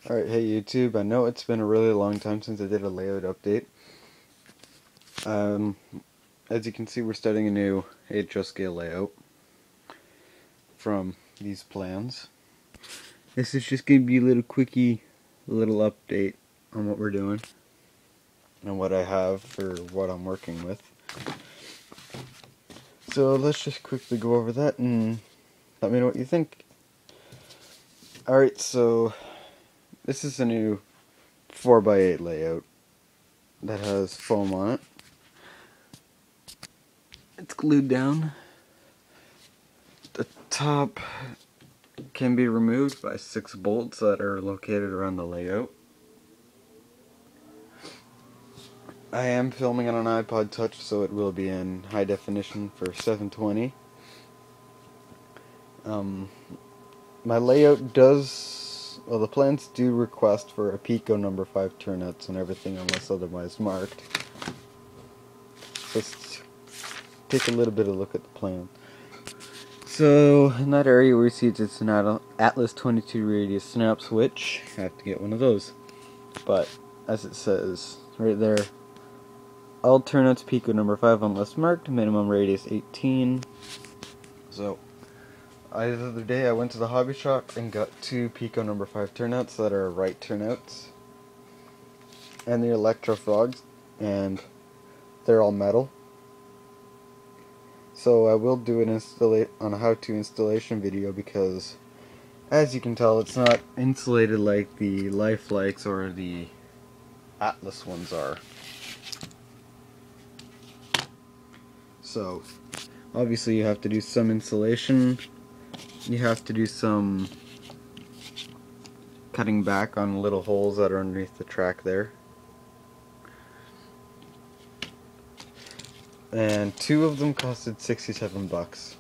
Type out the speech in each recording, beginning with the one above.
Alright, hey YouTube, I know it's been a really long time since I did a layout update. As you can see, we're starting a new HO scale layout from these plans. This is just going to be a little quickie, little update on what we're doing and what I have for what I'm working with. So let's just quickly go over that and let me know what you think. Alright, so this is a new 4x8 layout that has foam on it. It's glued down. The top can be removed by 6 bolts that are located around the layout. I am filming on an iPod Touch, so it will be in high definition for 720. My layout does, well, the plans do request for a Pico number 5 turnouts and everything unless otherwise marked. Let's take a little bit of a look at the plan. So, in that area where you see it's an Atlas 22 radius snap switch, I have to get one of those. But, as it says right there, all turnouts Pico number 5 unless marked, minimum radius 18. So, the other day I went to the hobby shop and got 2 Pico number 5 turnouts that are right turnouts. And the Electro Frogs, and they're all metal. So I will do an on a how-to installation video because, as you can tell, it's not insulated like the Lifelikes or the Atlas ones are. So, obviously you have to do some insulation, you have to do some cutting back on little holes that are underneath the track there. And 2 of them costed $67.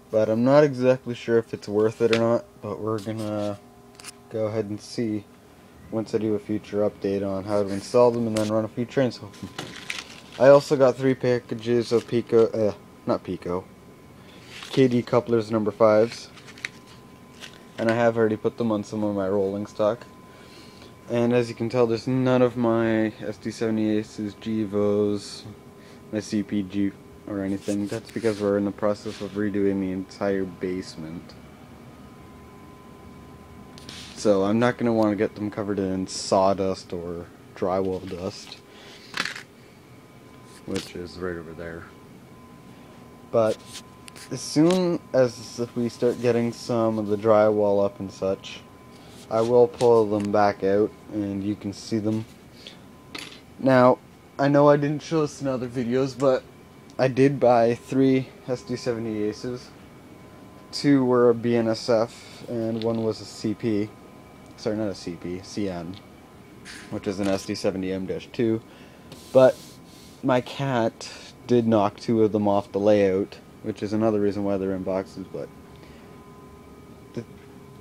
But I'm not exactly sure if it's worth it or not, but we're gonna go ahead and see once I do a future update on how to install them and then run a few trains with them. I also got 3 packages of KD couplers number 5s, and I have already put them on some of my rolling stock. And as you can tell, there's none of my SD70 Aces, GEVOs, my CPG or anything. That's because we're in the process of redoing the entire basement. So I'm not going to want to get them covered in sawdust or drywall dust, which is right over there. But as soon as we start getting some of the drywall up and such, I will pull them back out and you can see them. Now, I know I didn't show this in other videos, but I did buy 3 SD70 Aces. 2 were a BNSF and 1 was a CP. Sorry, not a CP, CN, which is an SD70M-2. But my cat did knock 2 of them off the layout, which is another reason why they're in boxes, but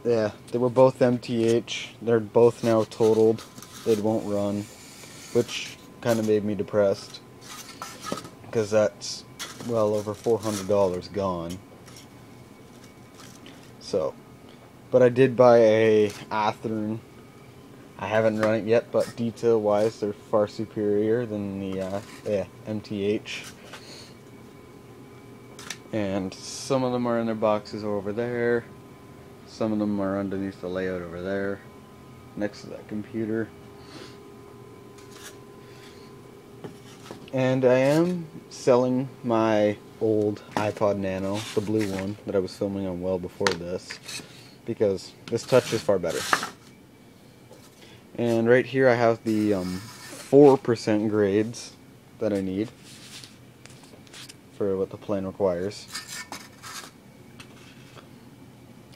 yeah, they were both MTH. They're both now totaled. They won't run, which kind of made me depressed, because that's well over $400 gone. So, but I did buy a Athearn. I haven't run it yet, but detail wise they're far superior than the MTH. And some of them are in their boxes over there. Some of them are underneath the layout over there, next to that computer. And I am selling my old iPod Nano, the blue one that I was filming on well before this, because this touch is far better. And right here I have the 4% grades that I need for what the plan requires.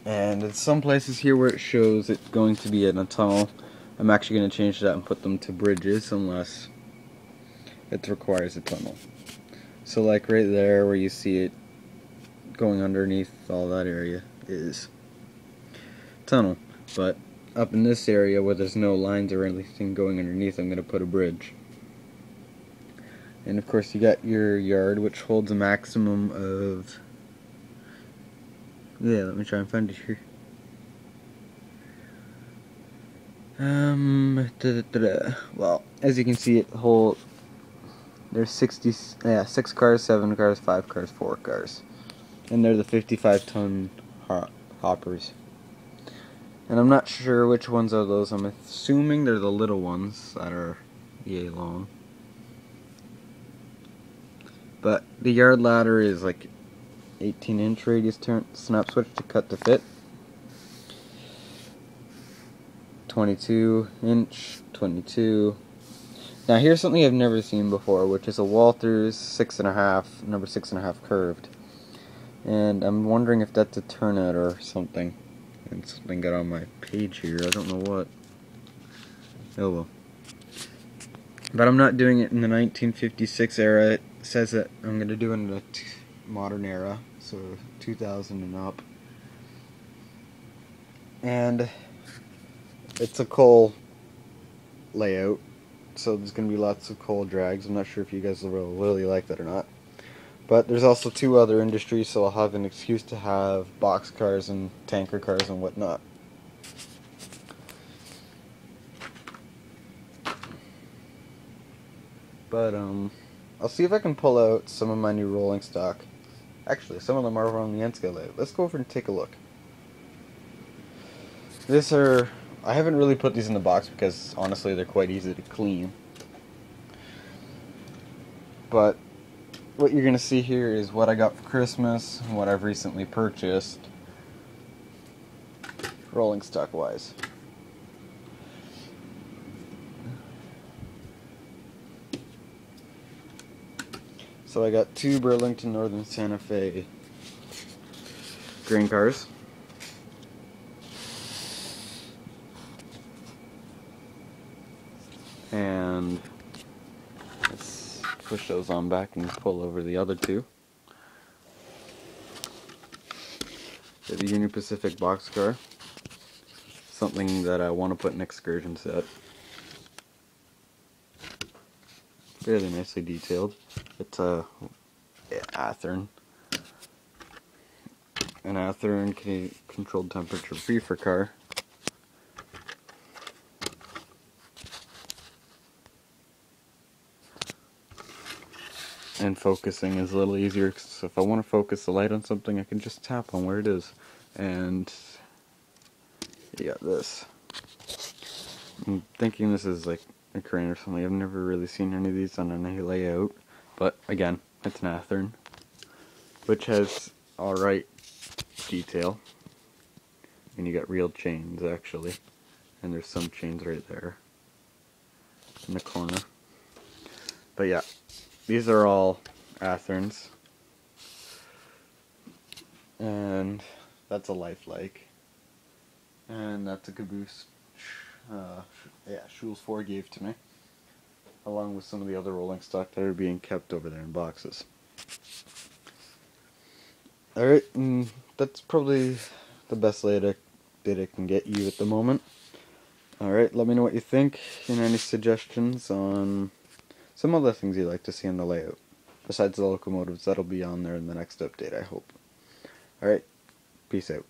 And in some places here where it shows it's going to be in a tunnel, I'm actually going to change that and put them to bridges unless it requires a tunnel. So like right there where you see it going underneath all that area is tunnel. But up in this area where there's no lines or anything going underneath, I'm going to put a bridge. And of course you got your yard, which holds a maximum of, yeah, let me try and find it here. Well, as you can see, there's 6 cars, 7 cars, 5 cars, 4 cars. And they're the 55-ton hoppers. And I'm not sure which ones are those. I'm assuming they're the little ones that are yay long. But the yard ladder is like 18-inch radius snap switch to cut to fit. 22-inch, 22. Now here's something I've never seen before, which is a Walthers 6.5, number 6.5 curved. And I'm wondering if that's a turnout or something. And something got on my page here, I don't know what. Oh well. But I'm not doing it in the 1956 era. It says that I'm going to do it in the modern era, so 2000 and up. And it's a coal layout, so there's going to be lots of coal drags. I'm not sure if you guys will really like that or not. But there's also 2 other industries, so I'll have an excuse to have boxcars and tanker cars and whatnot. But I'll see if I can pull out some of my new rolling stock. Actually, some of them are on the N-scale layout. Let's go over and take a look. I haven't really put these in the box because honestly they're quite easy to clean. But what you're going to see here is what I got for Christmas and what I've recently purchased, rolling stock wise. So I got 2 Burlington Northern Santa Fe grain cars. And let's push those on back and pull over the other 2. The Union Pacific boxcar, something that I want to put in excursion set. Fairly nicely detailed. It's a Athearn. An Athearn controlled temperature reefer car. And focusing is a little easier, so if I want to focus the light on something, I can just tap on where it is. And you got this. I'm thinking this is like a crane or something. I've never really seen any of these on any layout, but again, it's an Athearn, which has alright detail. And you got real chains actually, and there's some chains right there in the corner. But yeah, these are all Athearns, and that's a Lifelike, and that's a caboose. Schulz 4 gave to me, along with some of the other rolling stock that are being kept over there in boxes. Alright, that's probably the best layout that I can get you at the moment. Alright, let me know what you think, and any suggestions on some other things you'd like to see in the layout, besides the locomotives. That'll be on there in the next update, I hope. Alright, peace out.